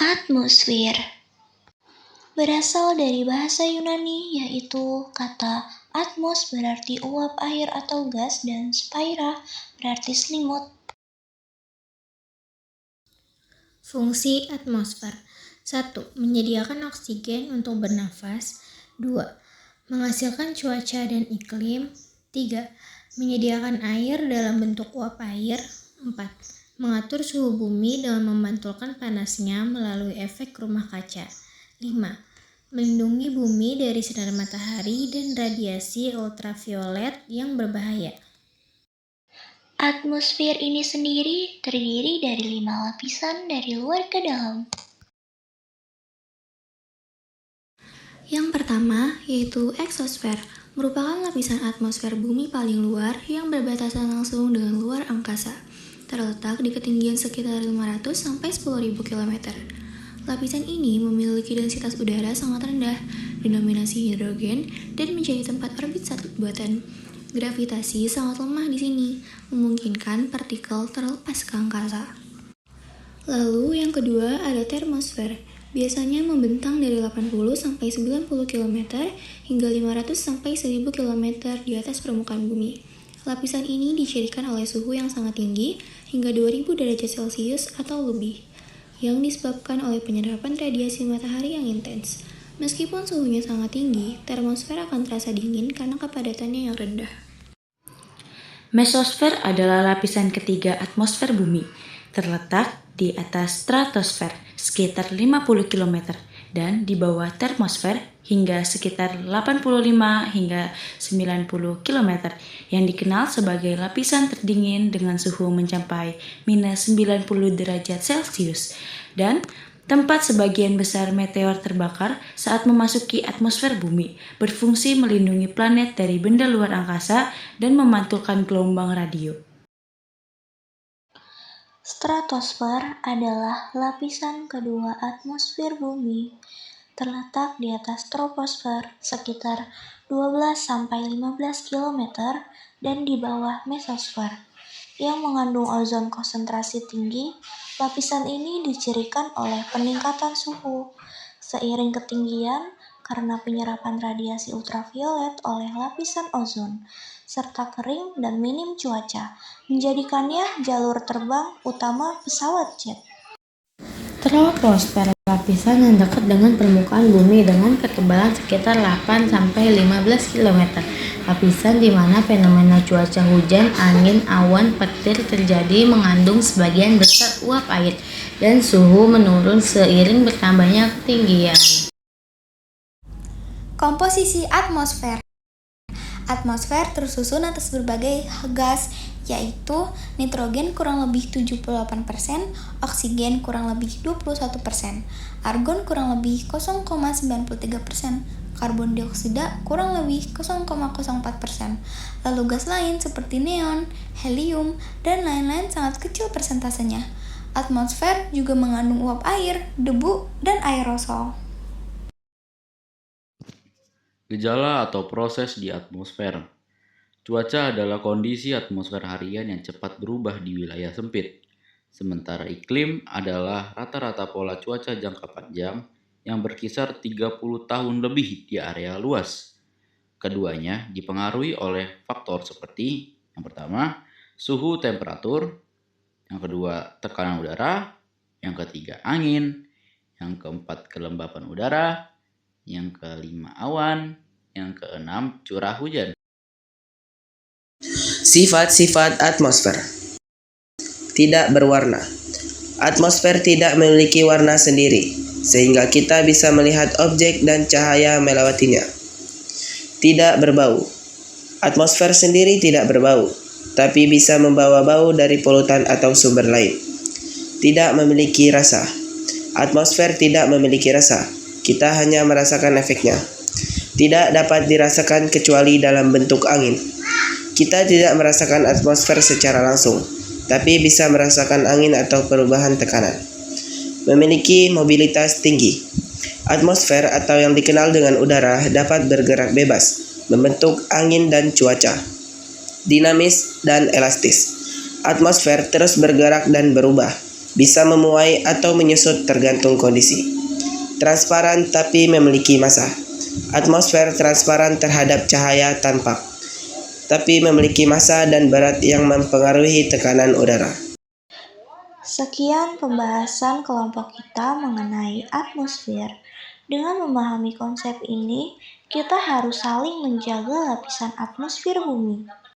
Atmosfer berasal dari bahasa Yunani yaitu kata atmos berarti uap air atau gas dan spaira berarti selimut. Fungsi atmosfer 1. Menyediakan oksigen untuk bernafas. 2. Menghasilkan cuaca dan iklim. 3. Menyediakan air dalam bentuk uap air. 4. Mengatur suhu bumi dengan memantulkan panasnya melalui efek rumah kaca. 5. Melindungi bumi dari sinar matahari dan radiasi ultraviolet yang berbahaya. Atmosfer ini sendiri terdiri dari 5 lapisan dari luar ke dalam. Yang pertama yaitu eksosfer, merupakan lapisan atmosfer bumi paling luar yang berbatasan langsung dengan luar angkasa, terletak di ketinggian sekitar 500 sampai 10.000 km. Lapisan ini memiliki densitas udara sangat rendah, didominasi hidrogen, dan menjadi tempat orbit satelit buatan. Gravitasi sangat lemah di sini, memungkinkan partikel terlepas ke angkasa. Lalu yang kedua ada termosfer. Biasanya membentang dari 80 sampai 90 km hingga 500 sampai 1000 km di atas permukaan bumi. Lapisan ini dicirikan oleh suhu yang sangat tinggi hingga 2000 derajat Celcius atau lebih, yang disebabkan oleh penyerapan radiasi matahari yang intens. Meskipun suhunya sangat tinggi, termosfer akan terasa dingin karena kepadatannya yang rendah. Mesosfer adalah lapisan ketiga atmosfer bumi, terletak di atas stratosfer sekitar 50 km dan di bawah termosfer hingga sekitar 85 hingga 90 km yang dikenal sebagai lapisan terdingin dengan suhu mencapai minus 90 derajat Celcius dan tempat sebagian besar meteor terbakar saat memasuki atmosfer bumi, berfungsi melindungi planet dari benda luar angkasa dan memantulkan gelombang radio. Stratosfer adalah lapisan kedua atmosfer bumi, terletak di atas troposfer sekitar 12-15 km dan di bawah mesosfer, yang mengandung ozon konsentrasi tinggi. Lapisan ini dicirikan oleh peningkatan suhu seiring ketinggian karena penyerapan radiasi ultraviolet oleh lapisan ozon, serta kering dan minim cuaca, menjadikannya jalur terbang utama pesawat jet. Troposfer lapisan yang dekat dengan permukaan bumi dengan ketebalan sekitar 8-15 km. Lapisan di mana fenomena cuaca hujan, angin, awan, petir terjadi mengandung sebagian besar uap air dan suhu menurun seiring bertambahnya ketinggian. Komposisi atmosfer. Atmosfer tersusun atas berbagai gas, yaitu nitrogen kurang lebih 78%, oksigen kurang lebih 21%, argon kurang lebih 0,93%, karbon dioksida kurang lebih 0,04%, lalu gas lain seperti neon, helium, dan lain-lain sangat kecil persentasenya. Atmosfer juga mengandung uap air, debu, dan aerosol. Gejala atau proses di atmosfer. Cuaca adalah kondisi atmosfer harian yang cepat berubah di wilayah sempit. Sementara iklim adalah rata-rata pola cuaca jangka panjang yang berkisar 30 tahun lebih di area luas. Keduanya dipengaruhi oleh faktor seperti yang pertama, suhu temperatur, yang kedua, tekanan udara, yang ketiga, angin, yang keempat, kelembapan udara, yang kelima awan, yang keenam curah hujan. Sifat-sifat atmosfer. Tidak berwarna. Atmosfer tidak memiliki warna sendiri, sehingga kita bisa melihat objek dan cahaya melewatinya. Tidak berbau. Atmosfer sendiri tidak berbau, tapi bisa membawa bau dari polutan atau sumber lain. Tidak memiliki rasa. Atmosfer tidak memiliki rasa. Kita hanya merasakan efeknya. Tidak dapat dirasakan kecuali dalam bentuk angin. Kita tidak merasakan atmosfer secara langsung, tapi bisa merasakan angin atau perubahan tekanan. Memiliki mobilitas tinggi. Atmosfer atau yang dikenal dengan udara dapat bergerak bebas, membentuk angin dan cuaca. Dinamis dan elastis. Atmosfer terus bergerak dan berubah. bisa memuai atau menyusut tergantung kondisi. Transparan tapi memiliki massa. Atmosfer transparan terhadap cahaya tampak, tapi memiliki massa dan berat yang mempengaruhi tekanan udara. Sekian pembahasan kelompok kita mengenai atmosfer. Dengan memahami konsep ini, kita harus saling menjaga lapisan atmosfer bumi.